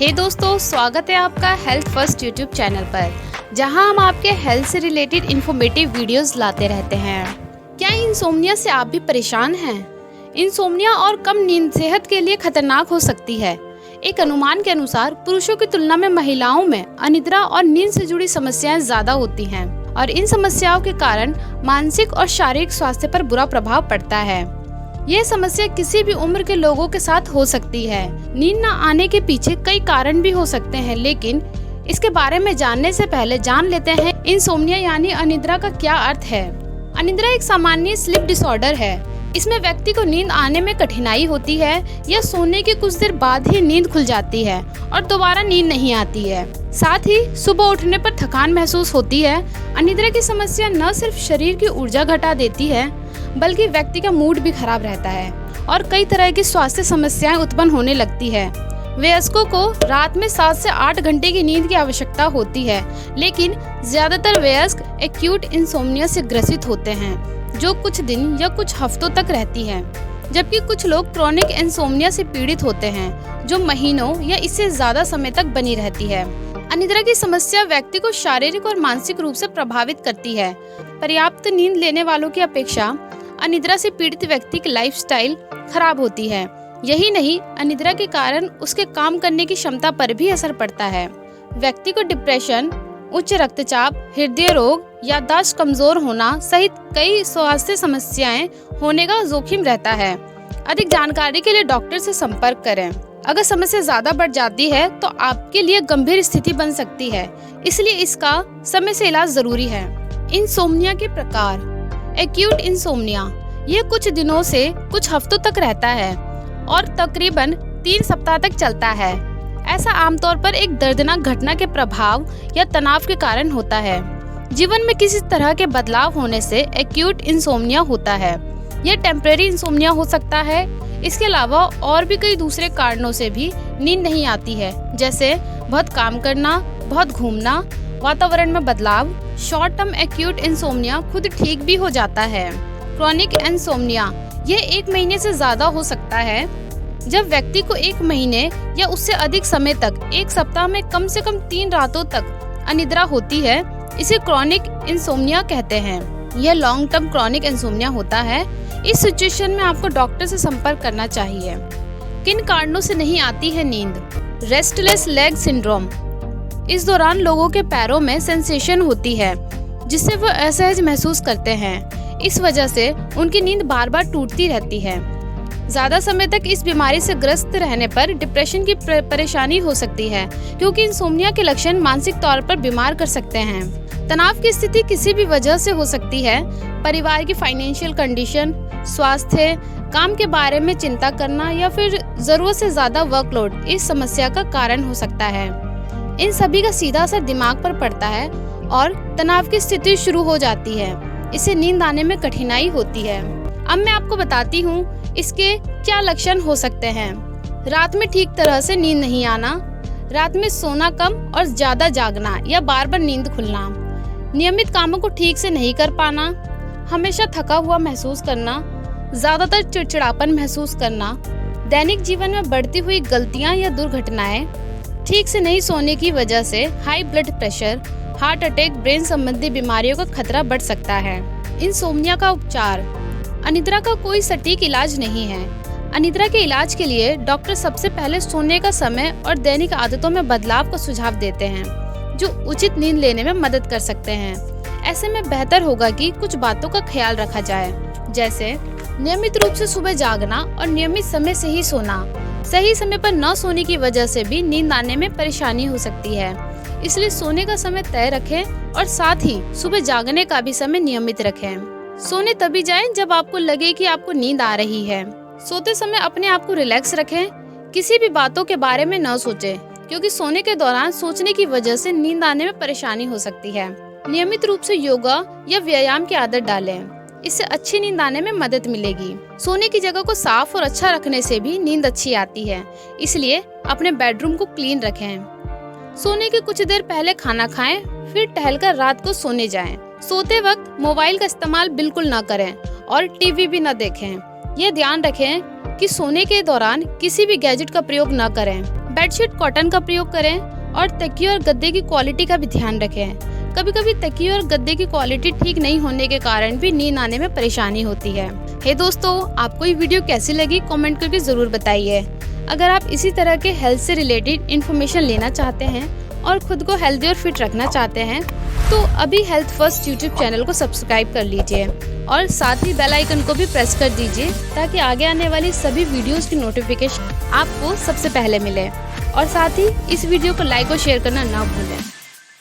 हे दोस्तों, स्वागत है आपका हेल्थ फर्स्ट यूट्यूब चैनल पर, जहां हम आपके हेल्थ से रिलेटेड इन्फॉर्मेटिव वीडियोस लाते रहते हैं। क्या इंसोम्निया से आप भी परेशान हैं? इंसोम्निया और कम नींद सेहत के लिए खतरनाक हो सकती है। एक अनुमान के अनुसार पुरुषों की तुलना में महिलाओं में अनिद्रा और नींद से जुड़ी समस्याएं ज्यादा होती हैं और इन समस्याओं के कारण मानसिक और शारीरिक स्वास्थ्य पर बुरा प्रभाव पड़ता है। यह समस्या किसी भी उम्र के लोगों के साथ हो सकती है। नींद न आने के पीछे कई कारण भी हो सकते हैं, लेकिन इसके बारे में जानने से पहले जान लेते हैं इंसोम्निया यानी अनिद्रा का क्या अर्थ है। अनिद्रा एक सामान्य स्लीप डिसऑर्डर है। इसमें व्यक्ति को नींद आने में कठिनाई होती है या सोने के कुछ देर बाद ही नींद खुल जाती है और दोबारा नींद नहीं आती है। साथ ही सुबह उठने पर थकान महसूस होती है। अनिद्रा की समस्या न सिर्फ शरीर की ऊर्जा घटा देती है, बल्कि व्यक्ति का मूड भी खराब रहता है और कई तरह की स्वास्थ्य समस्याएं उत्पन्न होने लगती है। वयस्कों को रात में 7 से 8 घंटे की नींद की आवश्यकता होती है, लेकिन ज्यादातर वयस्क एक्यूट इंसोम्निया से ग्रसित होते हैं, जो कुछ दिन या कुछ हफ्तों तक रहती है, जबकि कुछ लोग क्रॉनिक इंसोम्निया से पीड़ित होते हैं, जो महीनों या इससे ज्यादा समय तक बनी रहती है। अनिद्रा की समस्या व्यक्ति को शारीरिक और मानसिक रूप से प्रभावित करती है। पर्याप्त नींद लेने वालों की अपेक्षा अनिद्रा से पीड़ित व्यक्ति की लाइफस्टाइल खराब होती है। यही नहीं, अनिद्रा के कारण उसके काम करने की क्षमता पर भी असर पड़ता है। व्यक्ति को डिप्रेशन, उच्च रक्तचाप, हृदय रोग, याददाश्त कमजोर होना सहित कई स्वास्थ्य समस्याएं होने का जोखिम रहता है। अधिक जानकारी के लिए डॉक्टर से संपर्क करें। अगर समस्या ज्यादा बढ़ जाती है तो आपके लिए गंभीर स्थिति बन सकती है, इसलिए इसका समय से इलाज जरूरी है। इंसोम्निया के प्रकार। एक्यूट इंसोम्निया यह कुछ दिनों से कुछ हफ्तों तक रहता है और तकरीबन 3 सप्ताह तक चलता है। ऐसा आमतौर पर एक दर्दनाक घटना के प्रभाव या तनाव के कारण होता है। जीवन में किसी तरह के बदलाव होने से एक्यूट इंसोम्निया होता है। यह टेम्परेरी इंसोम्निया हो सकता है। इसके अलावा और भी कई दूसरे कारणों से भी नींद नहीं आती है, जैसे बहुत काम करना, बहुत घूमना, वातावरण में बदलाव। शॉर्ट टर्म एक्यूट इंसोम्निया खुद ठीक भी हो जाता है। क्रॉनिक इंसोम्निया यह 1 महीने से ज्यादा हो सकता है। जब व्यक्ति को 1 महीने या उससे अधिक समय तक 1 सप्ताह में कम से कम 3 रातों तक अनिद्रा होती है, इसे क्रॉनिक इंसोम्निया कहते हैं। यह लॉन्ग टर्म क्रॉनिक इंसोम्निया होता है। इस सिचुएशन में आपको डॉक्टर से संपर्क करना चाहिए। किन कारणों से नहीं आती है नींद? Restless leg syndrome. इस दौरान लोगों के पैरों में सेंसेशन होती है, जिससे वो असहज महसूस करते हैं। इस वजह से उनकी नींद बार बार टूटती रहती है। ज्यादा समय तक इस बीमारी से ग्रस्त रहने पर डिप्रेशन की परेशानी हो सकती है, क्योंकि इंसोम्निया के लक्षण मानसिक तौर पर बीमार कर सकते हैं। तनाव की स्थिति किसी भी वजह से हो सकती है। परिवार की फाइनेंशियल कंडीशन, स्वास्थ्य, काम के बारे में चिंता करना या फिर जरूरत से ज्यादा वर्कलोड इस समस्या का कारण हो सकता है। इन सभी का सीधा असर दिमाग पर पड़ता है और तनाव की स्थिति शुरू हो जाती है। इससे नींद आने में कठिनाई होती है। अब मैं आपको बताती हूँ इसके क्या लक्षण हो सकते हैं। रात में ठीक तरह से नींद नहीं आना, रात में सोना कम और ज्यादा जागना या बार बार नींद खुलना, नियमित कामों को ठीक से नहीं कर पाना, हमेशा थका हुआ महसूस करना, ज्यादातर चिड़चिड़ापन महसूस करना, दैनिक जीवन में बढ़ती हुई गलतियां या दुर्घटनाएं, ठीक से नहीं सोने की वजह से high blood pressure, heart attack, brain संबंधी बीमारियों का खतरा बढ़ सकता है। इंसोम्निया का उपचार। अनिद्रा का कोई सटीक इलाज नहीं है। अनिद्रा के इलाज के लिए डॉक्टर सबसे पहले सोने का समय और दैनिक आदतों में बदलाव का सुझाव देते हैं, जो उचित नींद लेने में मदद कर सकते हैं। ऐसे में बेहतर होगा कि कुछ बातों का ख्याल रखा जाए, जैसे नियमित रूप से सुबह जागना और नियमित समय से ही सोना। सही समय पर न सोने की वजह से भी नींद आने में परेशानी हो सकती है, इसलिए सोने का समय तय रखें और साथ ही सुबह जागने का भी समय नियमित रखें। सोने तभी जाएं जब आपको लगे कि आपको नींद आ रही है। सोते समय अपने आप को रिलैक्स रखें। किसी भी बातों के बारे में न सोचें, क्योंकि सोने के दौरान सोचने की वजह से नींद आने में परेशानी हो सकती है। नियमित रूप से योगा या व्यायाम की आदत डालें, इससे अच्छी नींद आने में मदद मिलेगी। सोने की जगह को साफ और अच्छा रखने से भी नींद अच्छी आती है, इसलिए अपने बेडरूम को क्लीन रखें। सोने के कुछ देर पहले खाना खाएं, फिर टहलकर रात को सोने जाएं। सोते वक्त मोबाइल का इस्तेमाल बिल्कुल न करें और टीवी भी न देखें। यह ध्यान रखें कि सोने के दौरान किसी भी गैजेट का प्रयोग न करें। बेडशीट कॉटन का प्रयोग करें और तकिए और गद्दे की क्वालिटी का भी ध्यान रखें। कभी कभी तकिए और गद्दे की क्वालिटी ठीक नहीं होने के कारण भी नींद आने में परेशानी होती है। हे दोस्तों, आपको ये वीडियो कैसी लगी कमेंट करके ज़रूर बताइए। अगर आप इसी तरह के हेल्थ से रिलेटेड इन्फॉर्मेशन लेना चाहते हैं और खुद को हेल्दी और फिट रखना चाहते हैं तो अभी हेल्थ फर्स्ट यूट्यूब चैनल को सब्सक्राइब कर लीजिए और साथ ही बेल आइकन को भी प्रेस कर दीजिए ताकि आगे आने वाली सभी वीडियोस की नोटिफिकेशन आपको सबसे पहले मिले। और साथ ही इस वीडियो को लाइक और शेयर करना ना भूलें।